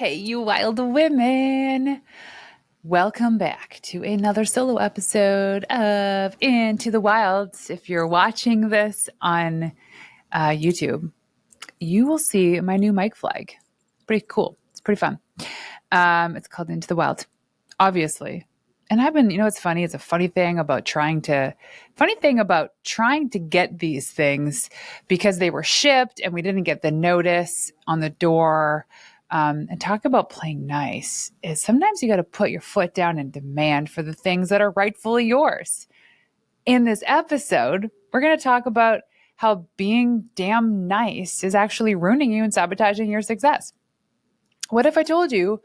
Hey, you wild women. Welcome back to another solo episode of Into the Wilds. If you're watching this on YouTube, you will see my new mic flag. Pretty cool. It's pretty fun. It's called Into the Wild, obviously. And I've been, it's funny. It's a funny thing about trying to get these things because they were shipped and we didn't get the notice on the door. And talk about playing nice is sometimes you got to put your foot down and demand for the things that are rightfully yours. In this episode, we're going to talk about how being damn nice is actually ruining you and sabotaging your success. What if I told you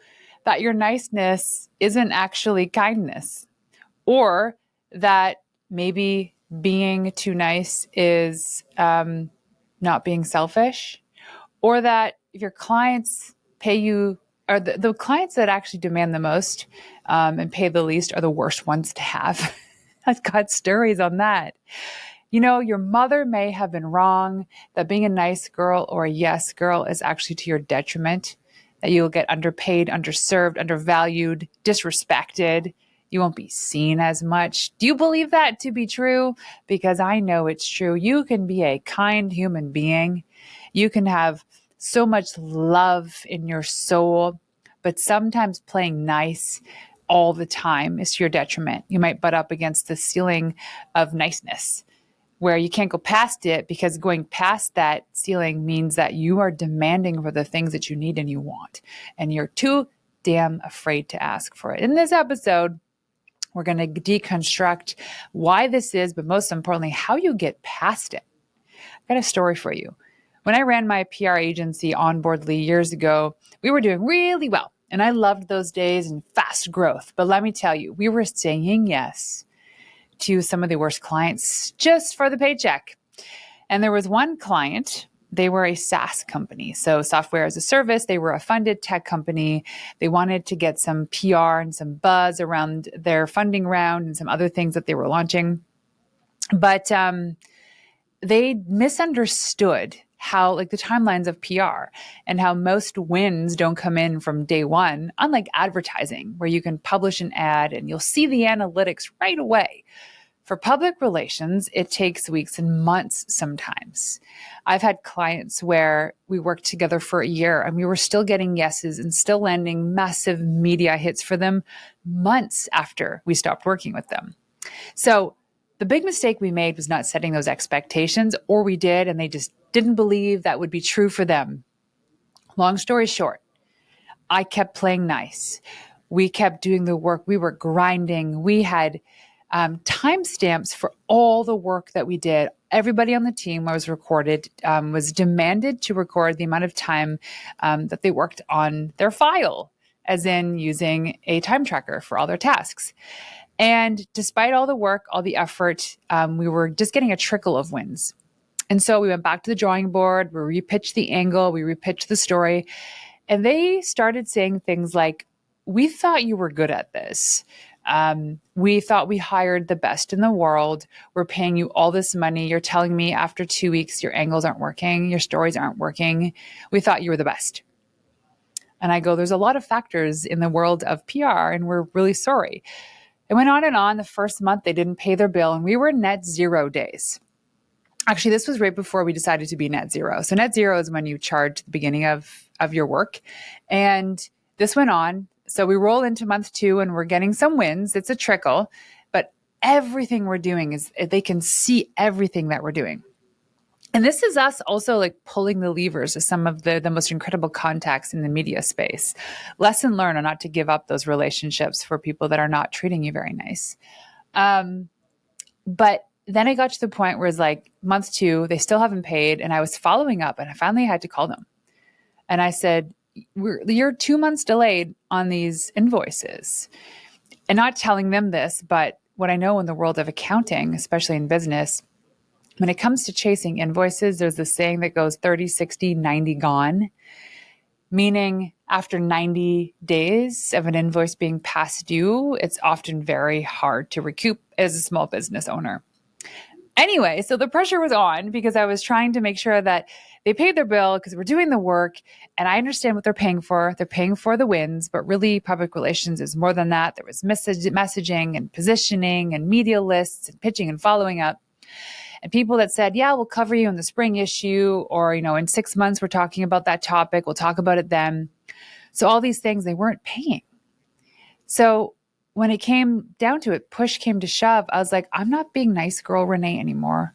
that your niceness isn't actually kindness? Or that maybe being too nice is not being selfish? Or that if your clients pay you, or the clients that actually demand the most and pay the least are the worst ones to have. I've got stories on that. Your mother may have been wrong, that being a nice girl or a yes girl is actually to your detriment, that you'll get underpaid, underserved, undervalued, disrespected. You won't be seen as much. Do you believe that to be true? Because I know it's true. You can be a kind human being. You can have so much love in your soul, but sometimes playing nice all the time is to your detriment. You might butt up against the ceiling of niceness where you can't go past it, because going past that ceiling means that you are demanding for the things that you need and you want, and you're too damn afraid to ask for it. In this episode, we're going to deconstruct why this is, but most importantly, how you get past it. I've got a story for you. When I ran my PR agency Onboardly years ago, we were doing really well. And I loved those days and fast growth. But let me tell you, we were saying yes to some of the worst clients just for the paycheck. And there was one client, they were a SaaS company. So software as a service, they were a funded tech company. They wanted to get some PR and some buzz around their funding round and some other things that they were launching. But they misunderstood how, like, the timelines of PR and how most wins don't come in from day one, unlike advertising, where you can publish an ad and you'll see the analytics right away. For public relations, it takes weeks and months sometimes. I've had clients where we worked together for a year and we were still getting yeses and still landing massive media hits for them months after we stopped working with them. So the big mistake we made was not setting those expectations, or we did, and they just didn't believe that would be true for them. Long story short, I kept playing nice. We kept doing the work. We were grinding. We had timestamps for all the work that we did. Everybody on the team was demanded to record the amount of time that they worked on their file, as in using a time tracker for all their tasks. And despite all the work, all the effort, we were just getting a trickle of wins. And so we went back to the drawing board, we repitched the angle, we repitched the story, and they started saying things like, "We thought you were good at this. We thought we hired the best in the world. We're paying you all this money. You're telling me after 2 weeks, your angles aren't working, your stories aren't working. We thought you were the best." And I go, there's a lot of factors in the world of PR, and we're really sorry. It went on and on. The first month, they didn't pay their bill, and we were net 0 days. Actually, this was right before we decided to be net zero. So net zero is when you charge the beginning of your work. And this went on. So we roll into month 2 and we're getting some wins. It's a trickle, but everything we're doing is, they can see everything that we're doing. And this is us also like pulling the levers of some of the most incredible contacts in the media space. Lesson learned on not to give up those relationships for people that are not treating you very nice. But then I got to the point where it's like month 2, they still haven't paid. And I was following up and I finally had to call them. And I said, you're 2 months delayed on these invoices. And not telling them this, but what I know in the world of accounting, especially in business, when it comes to chasing invoices, there's this saying that goes 30, 60, 90 gone, meaning after 90 days of an invoice being past due, it's often very hard to recoup as a small business owner. Anyway, so the pressure was on because I was trying to make sure that they paid their bill because we're doing the work, and I understand what they're paying for. They're paying for the wins, but really public relations is more than that. There was messaging and positioning and media lists and pitching and following up. And people that said, yeah, we'll cover you in the spring issue, or, in 6 months, we're talking about that topic. We'll talk about it then. So all these things they weren't paying. So when it came down to it, push came to shove, I was like, I'm not being nice girl Renee anymore.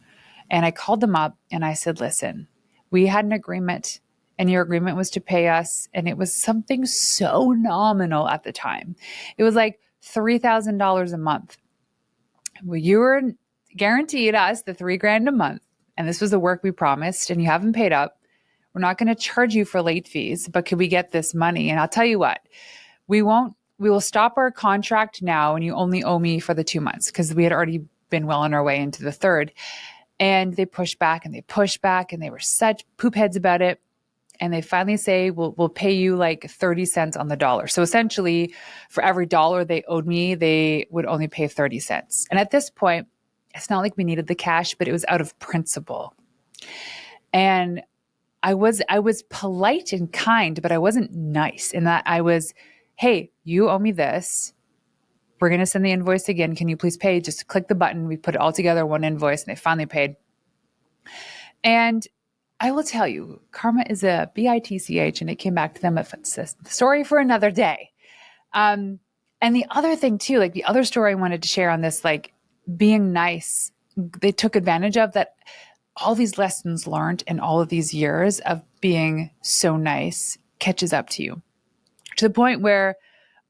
And I called them up and I said, listen, we had an agreement and your agreement was to pay us. And it was something so nominal at the time. It was like $3,000 a month. Well, you were guaranteed us the $3,000 a month. And this was the work we promised and you haven't paid up. We're not going to charge you for late fees, but can we get this money? And I'll tell you what, we will stop our contract now and you only owe me for the 2 months, because we had already been well on our way into the third. And they pushed back and they pushed back and they were such poop heads about it. And they finally say, we'll pay you like 30 cents on the dollar. So essentially for every dollar they owed me, they would only pay 30 cents. And at this point, it's not like we needed the cash, but it was out of principle. And I was polite and kind, but I wasn't nice in that I was, hey, you owe me this. We're going to send the invoice again. Can you please pay? Just click the button. We put it all together, one invoice, and they finally paid. And I will tell you, karma is a bitch, and it came back to them. It's a story for another day. And the other thing too, like the other story I wanted to share on this, like being nice, they took advantage of that. All these lessons learned in all of these years of being so nice catches up to you, to the point where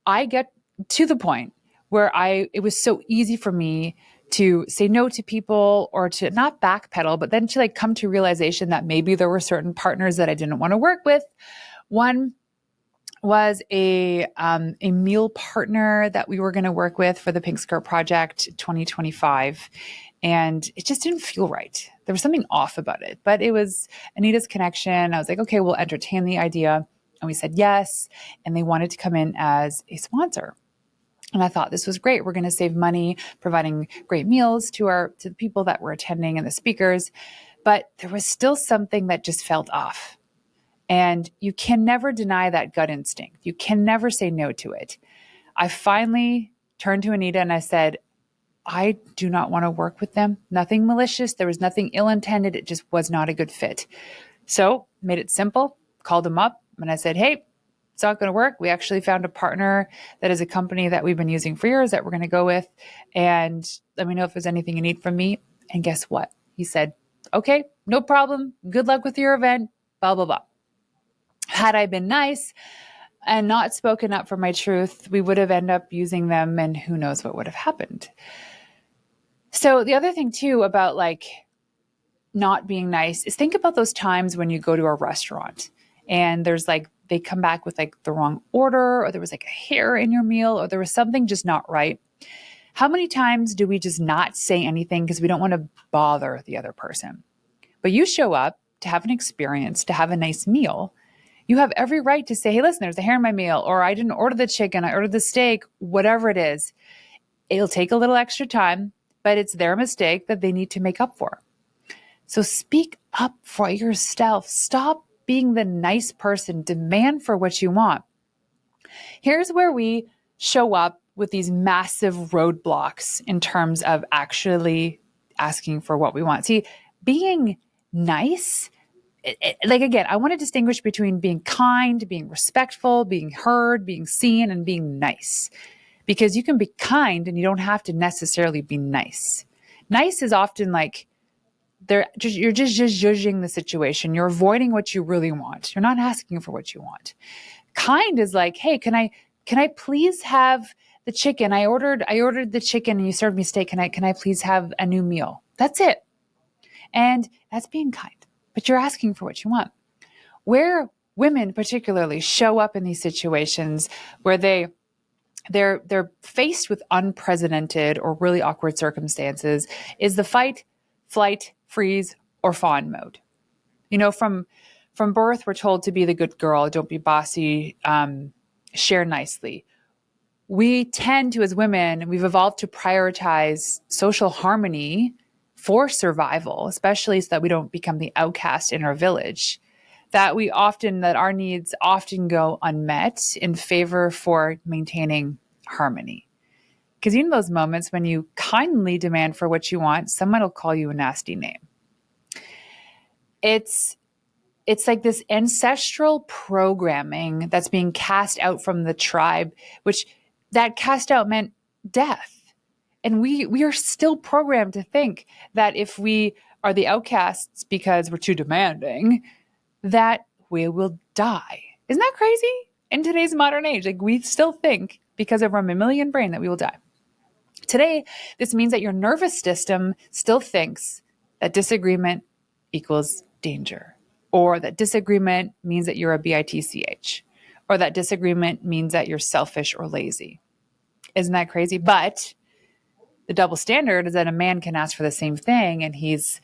I get to the point where it was so easy for me to say no to people, or to not backpedal, but then to like come to realization that maybe there were certain partners that I didn't want to work with. One was a meal partner that we were going to work with for the Pink Skirt Project 2025. And it just didn't feel right. There was something off about it, but it was Anita's connection. I was like, okay, we'll entertain the idea. And we said yes. And they wanted to come in as a sponsor. And I thought this was great. We're going to save money providing great meals to the people that were attending and the speakers. But there was still something that just felt off. And you can never deny that gut instinct. You can never say no to it. I finally turned to Anita and I said, I do not want to work with them. Nothing malicious. There was nothing ill-intended. It just was not a good fit. So made it simple, called them up, and I said, hey, it's not going to work. We actually found a partner that is a company that we've been using for years that we're going to go with. And let me know if there's anything you need from me. And guess what? He said, okay, no problem. Good luck with your event, blah, blah, blah. Had I been nice and not spoken up for my truth, we would have ended up using them, and who knows what would have happened. So the other thing too about like not being nice is think about those times when you go to a restaurant and there's like, they come back with like the wrong order, or there was like a hair in your meal, or there was something just not right. How many times do we just not say anything because we don't want to bother the other person? But you show up to have an experience, to have a nice meal. You have every right to say, hey, listen, there's a hair in my meal, or I didn't order the chicken, I ordered the steak, whatever it is. It'll take a little extra time, but it's their mistake that they need to make up for. So speak up for yourself. Stop being the nice person. Demand for what you want. Here's where we show up with these massive roadblocks in terms of actually asking for what we want. See, being nice, like again, I want to distinguish between being kind, being respectful, being heard, being seen, and being nice. Because you can be kind and you don't have to necessarily be nice. Nice is often like you're just judging the situation. You're avoiding what you really want. You're not asking for what you want. Kind is like, hey, can I please have the chicken? I ordered the chicken and you served me steak. Can I please have a new meal? That's it. And that's being kind, but you're asking for what you want. Where women particularly show up in these situations where they're faced with unprecedented or really awkward circumstances is the fight, flight, freeze, or fawn mode. From birth, we're told to be the good girl, don't be bossy, share nicely. We tend to, as women, we've evolved to prioritize social harmony for survival, especially so that we don't become the outcast in our village, that our needs often go unmet in favor for maintaining harmony. Because in those moments when you kindly demand for what you want, someone will call you a nasty name. It's like this ancestral programming that's being cast out from the tribe, which that cast out meant death. And we are still programmed to think that if we are the outcasts because we're too demanding, that we will die. Isn't that crazy? In today's modern age, like we still think because of our mammalian brain that we will die. Today, this means that your nervous system still thinks that disagreement equals danger, or that disagreement means that you're a bitch, or that disagreement means that you're selfish or lazy. Isn't that crazy? But the double standard is that a man can ask for the same thing, and he's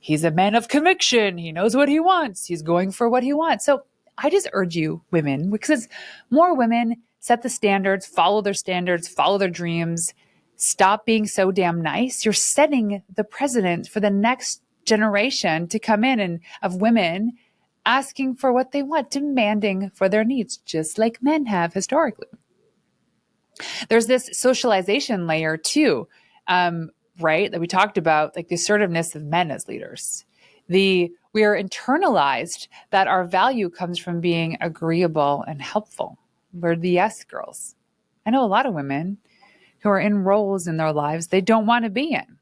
a man of conviction. He knows what he wants. He's going for what he wants. So I just urge you, women, because more women set the standards, follow their dreams, stop being so damn nice. You're setting the precedent for the next generation to come in and of women asking for what they want, demanding for their needs, just like men have historically. There's this socialization layer too, right? That we talked about, like the assertiveness of men as leaders. We are internalized that our value comes from being agreeable and helpful. We're the yes girls. I know a lot of women who are in roles in their lives they don't want to be in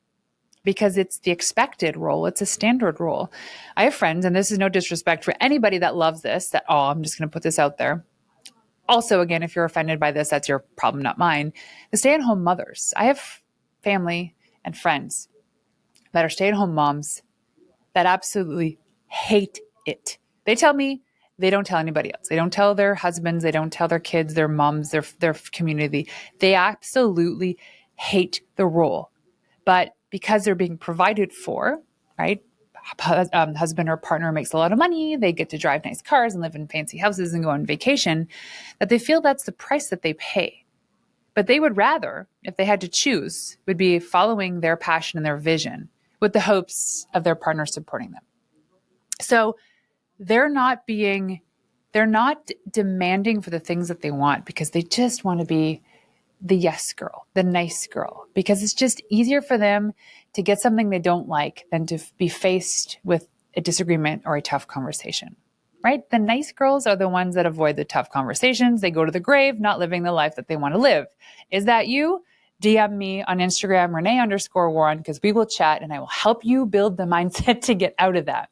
because it's the expected role. It's a standard role. I have friends, and this is no disrespect for anybody that loves this, that, oh, I'm just going to put this out there. Also, again, if you're offended by this, that's your problem, not mine. The stay-at-home mothers. I have family and friends that are stay-at-home moms that absolutely hate it. They tell me they don't tell anybody else. They don't tell their husbands. They don't tell their kids, their moms, their community. They absolutely hate the role. But because they're being provided for, right? Husband or partner makes a lot of money. They get to drive nice cars and live in fancy houses and go on vacation, that they feel that's the price that they pay. But they would rather, if they had to choose, would be following their passion and their vision with the hopes of their partner supporting them. So they're not demanding for the things that they want because they just want to be the yes girl, the nice girl, because it's just easier for them to get something they don't like than to be faced with a disagreement or a tough conversation, right? The nice girls are the ones that avoid the tough conversations. They go to the grave, not living the life that they want to live. Is that you? DM me on Instagram, Renee_Warren, because we will chat and I will help you build the mindset to get out of that.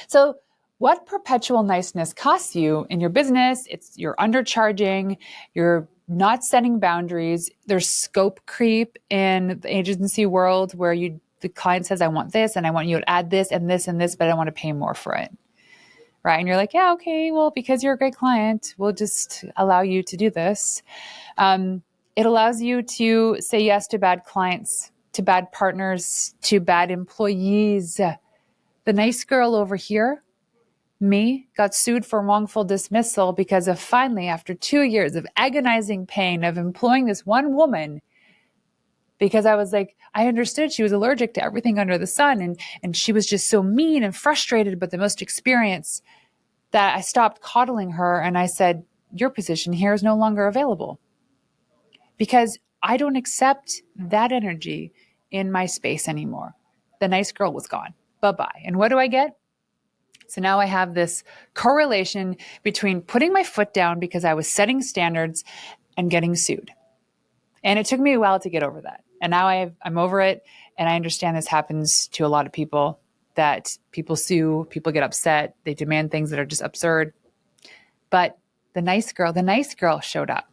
So what perpetual niceness costs you in your business? You're undercharging, you're not setting boundaries. There's scope creep in the agency world where the client says, I want this and I want you to add this and this and this, but I want to pay more for it. Right? And you're like, yeah, okay, well, because you're a great client, we'll just allow you to do this. It allows you to say yes to bad clients, to bad partners, to bad employees. The nice girl over here, me, got sued for wrongful dismissal because of finally, after 2 years of agonizing pain of employing this one woman, because I was like, I understood she was allergic to everything under the sun. And she was just so mean and frustrated, but the most experienced, that I stopped coddling her. And I said, your position here is no longer available because I don't accept that energy in my space anymore. The nice girl was gone. Bye-bye. And what do I get? So now I have this correlation between putting my foot down because I was setting standards and getting sued. And it took me a while to get over that. And now I'm over it. And I understand this happens to a lot of people, that people sue, people get upset, they demand things that are just absurd. But the nice girl showed up.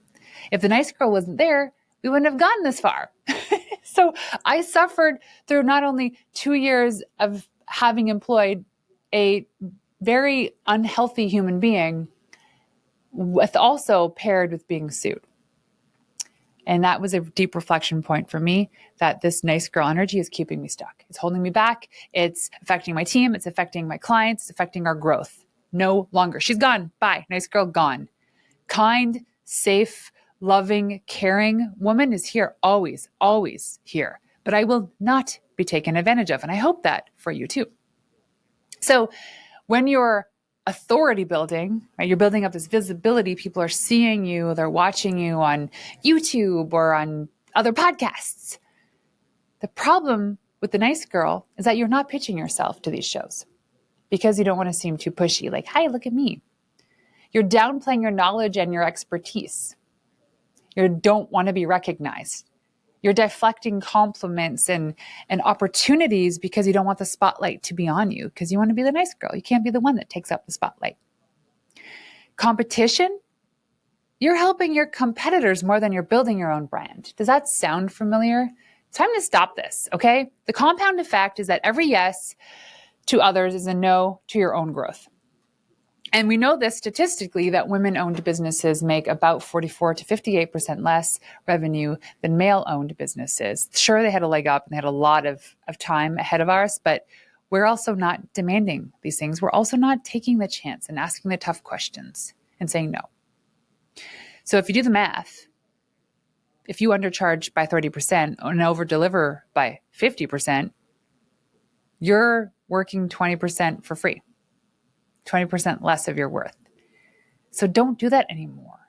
If the nice girl wasn't there, we wouldn't have gotten this far. So I suffered through not only 2 years of having employed a very unhealthy human being, with also paired with being sued. And that was a deep reflection point for me, that this nice girl energy is keeping me stuck. It's holding me back. It's affecting my team. It's affecting my clients. It's affecting our growth. No longer. She's gone. Bye. Nice girl gone. Kind, safe, loving, caring woman is here. Always, always here. but I will not be taken advantage of. And I hope that for you too. So when you're authority building, right, you're building up this visibility, people are seeing you, they're watching you on YouTube or on other podcasts. The problem with the nice girl is that you're not pitching yourself to these shows because you don't want to seem too pushy, like, hi, look at me. You're downplaying your knowledge and your expertise. You don't want to be recognized. You're deflecting compliments and opportunities because you don't want the spotlight to be on you, because you want to be the nice girl. You can't be the one that takes up the spotlight. Competition, you're helping your competitors more than you're building your own brand. Does that sound familiar? It's time to stop this, okay? The compound effect is that every yes to others is a no to your own growth. And we know this statistically, that women-owned businesses make about 44 to 58% less revenue than male-owned businesses. Sure, they had a leg up and they had a lot of time ahead of ours, but we're also not demanding these things. We're also not taking the chance and asking the tough questions and saying no. So if you do the math, if you undercharge by 30% and over-deliver by 50%, you're working 20% for free. 20% less of your worth. So don't do that anymore.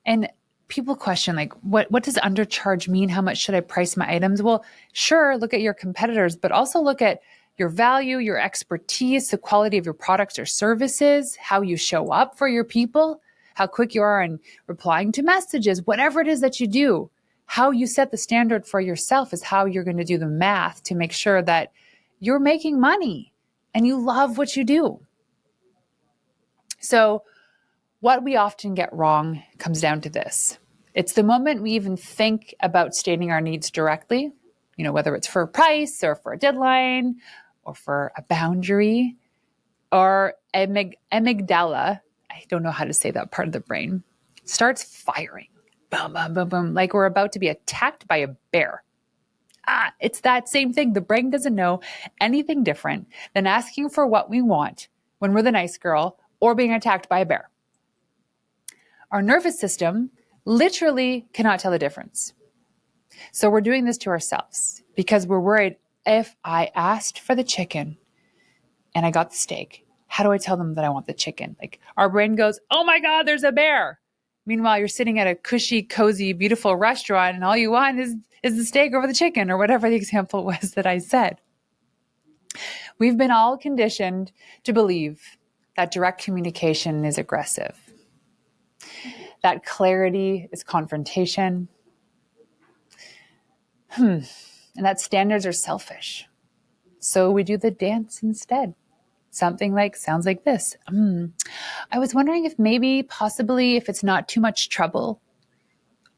And people question, like, what does undercharge mean? How much should I price my items? Well, sure, look at your competitors, but also look at your value, your expertise, the quality of your products or services, how you show up for your people, how quick you are in replying to messages, whatever it is that you do. How you set the standard for yourself is how you're going to do the math to make sure that you're making money and you love what you do. So what we often get wrong comes down to this. It's the moment we even think about stating our needs directly, whether it's for a price or for a deadline or for a boundary, or amygdala, I don't know how to say that part of the brain, starts firing. Boom, boom, boom, boom, like we're about to be attacked by a bear. It's that same thing. The brain doesn't know anything different than asking for what we want when we're the nice girl or being attacked by a bear. Our nervous system literally cannot tell the difference. So we're doing this to ourselves because we're worried, if I asked for the chicken and I got the steak, how do I tell them that I want the chicken? Like, our brain goes, oh my God, there's a bear. Meanwhile, you're sitting at a cushy, cozy, beautiful restaurant and all you want is the steak over the chicken, or whatever the example was that I said. We've been all conditioned to believe that direct communication is aggressive, that clarity is confrontation, and that standards are selfish. So we do the dance instead. Something like, sounds like this. I was wondering if maybe, possibly, if it's not too much trouble.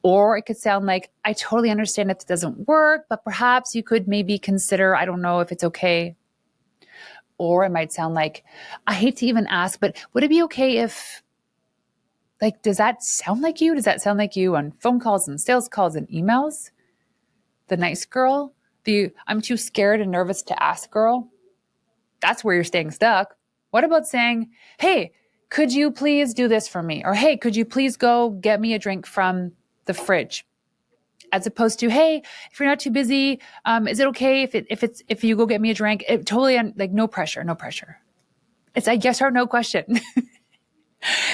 Or it could sound like, I totally understand if it doesn't work, but perhaps you could maybe consider, I don't know if it's okay. Or it might sound like, I hate to even ask, but would it be okay if, like, does that sound like you? Does that sound like you on phone calls and sales calls and emails? The nice girl? The I'm too scared and nervous to ask girl? That's where you're staying stuck. What about saying, hey, could you please do this for me? Or hey, could you please go get me a drink from the fridge? As opposed to, hey, if you're not too busy, is it okay if you go get me a drink? Like, no pressure, no pressure. It's a yes or no question.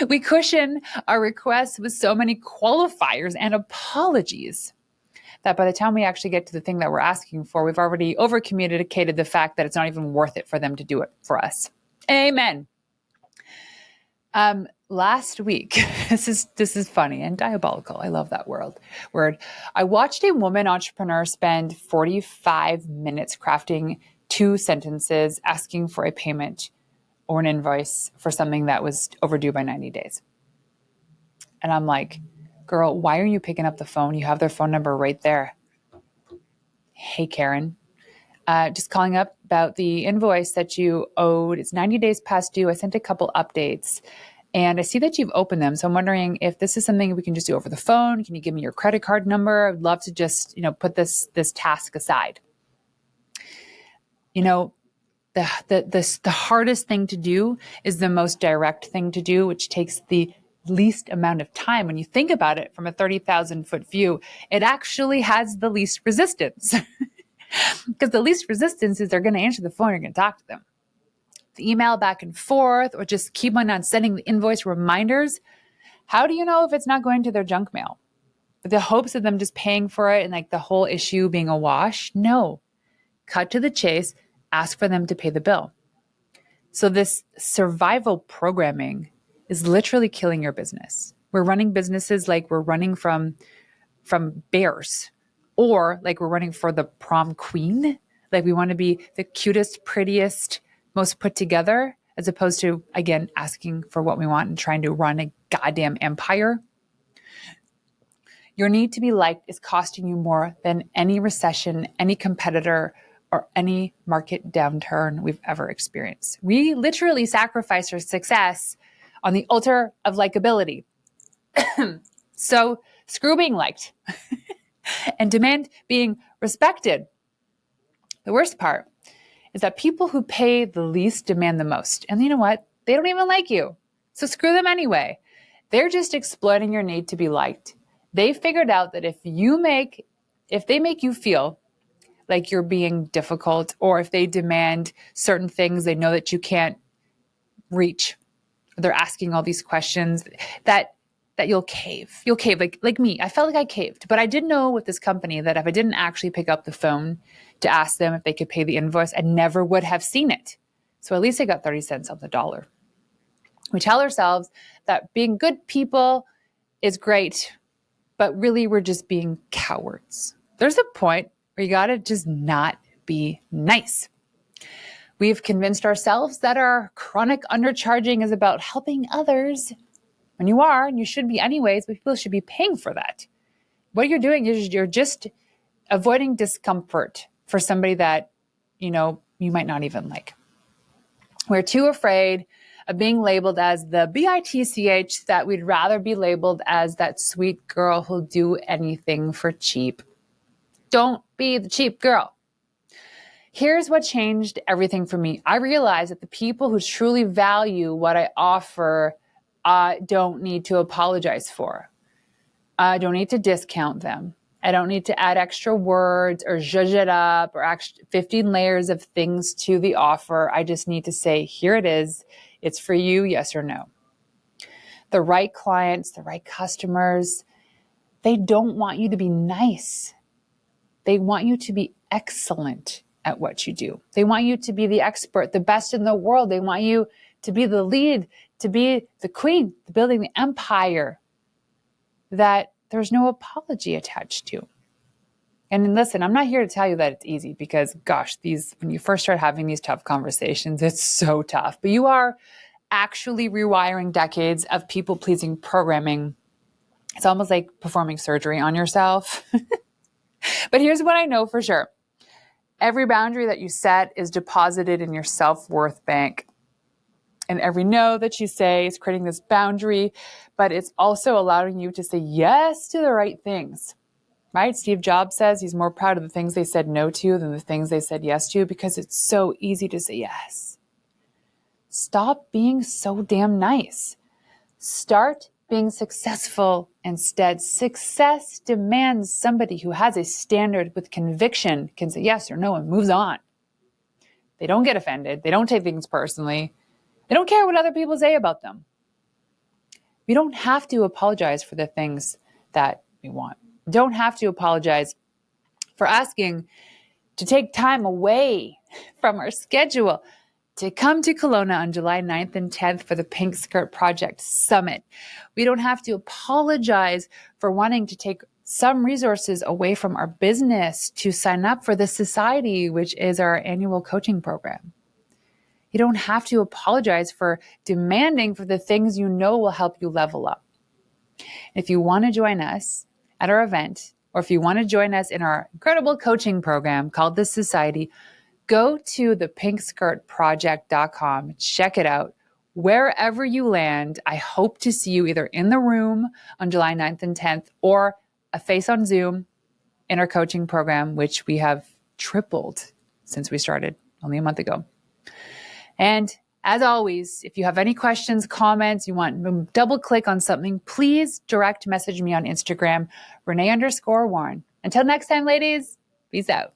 We cushion our requests with so many qualifiers and apologies that by the time we actually get to the thing that we're asking for, we've already over-communicated the fact that it's not even worth it for them to do it for us. Amen. Last week, this is funny and diabolical. I love that word. I watched a woman entrepreneur spend 45 minutes crafting 2 sentences asking for a payment or an invoice for something that was overdue by 90 days. And I'm like, girl, why are you picking up the phone? You have their phone number right there. Hey, Karen. Just calling up about the invoice that you owed. It's 90 days past due. I sent a couple updates and I see that you've opened them. So I'm wondering if this is something we can just do over the phone. Can you give me your credit card number? I'd love to just, put this task aside. The hardest thing to do is the most direct thing to do, which takes the least amount of time. When you think about it from a 30,000 foot view, it actually has the least resistance. Because the least resistance is they're going to answer the phone, you're going to talk to them. The email back and forth, or just keep on sending the invoice reminders. How do you know if it's not going to their junk mail? The hopes of them just paying for it and like the whole issue being a wash? No. Cut to the chase, ask for them to pay the bill. So this survival programming is literally killing your business. We're running businesses like we're running from bears, or like we're running for the prom queen. Like we want to be the cutest, prettiest, most put together, as opposed to, again, asking for what we want and trying to run a goddamn empire. Your need to be liked is costing you more than any recession, any competitor, or any market downturn we've ever experienced. We literally sacrifice our success on the altar of likability. So screw being liked and demand being respected. The worst part is that people who pay the least demand the most. And you know what? They don't even like you. So screw them anyway. They're just exploiting your need to be liked. They figured out that if they make you feel like you're being difficult, or if they demand certain things they know that you can't reach, they're asking all these questions, that you'll cave. You'll cave like me. I felt like I caved, but I did know with this company that if I didn't actually pick up the phone to ask them if they could pay the invoice, I never would have seen it. So at least I got 30 cents on the dollar. We tell ourselves that being good people is great, but really we're just being cowards. There's a point where you gotta just not be nice. We've convinced ourselves that our chronic undercharging is about helping others. And you are, and you should be anyways, but people should be paying for that. What you're doing is you're just avoiding discomfort for somebody that, you might not even like. We're too afraid of being labeled as the bitch that we'd rather be labeled as that sweet girl who'll do anything for cheap. Don't be the cheap girl. Here's what changed everything for me. I realized that the people who truly value what I offer don't need to apologize for. I don't need to discount them. I don't need to add extra words or zhuzh it up or 15 layers of things to the offer. I just need to say, here it is. It's for you, yes or no. The right clients, the right customers, they don't want you to be nice. They want you to be excellent at what you do. They want you to be the expert, the best in the world. They want you to be the lead, to be the queen, building the empire that there's no apology attached to. And listen, I'm not here to tell you that it's easy because, gosh, when you first start having these tough conversations, it's so tough. But you are actually rewiring decades of people-pleasing programming. It's almost like performing surgery on yourself. But here's what I know for sure. Every boundary that you set is deposited in your self-worth bank. And every no that you say is creating this boundary, but it's also allowing you to say yes to the right things, right? Steve Jobs says he's more proud of the things they said no to than the things they said yes to because it's so easy to say yes. Stop being so damn nice. Start being successful instead. Success demands somebody who has a standard with conviction, can say yes or no and moves on. They don't get offended. They don't take things personally. They don't care what other people say about them. We don't have to apologize for the things that we want. We don't have to apologize for asking to take time away from our schedule to come to Kelowna on July 9th and 10th for the Pink Skirt Project Summit. We don't have to apologize for wanting to take some resources away from our business to sign up for the Society, which is our annual coaching program. You don't have to apologize for demanding for the things you know will help you level up. If you want to join us at our event, or if you want to join us in our incredible coaching program called the Society, go to thepinkskirtproject.com. Check it out. Wherever you land, I hope to see you either in the room on July 9th and 10th or a face on Zoom in our coaching program, which we have tripled since we started only a month ago. And as always, if you have any questions, comments, you want to double click on something, please direct message me on Instagram, Renee_Warren. Until next time, ladies, peace out.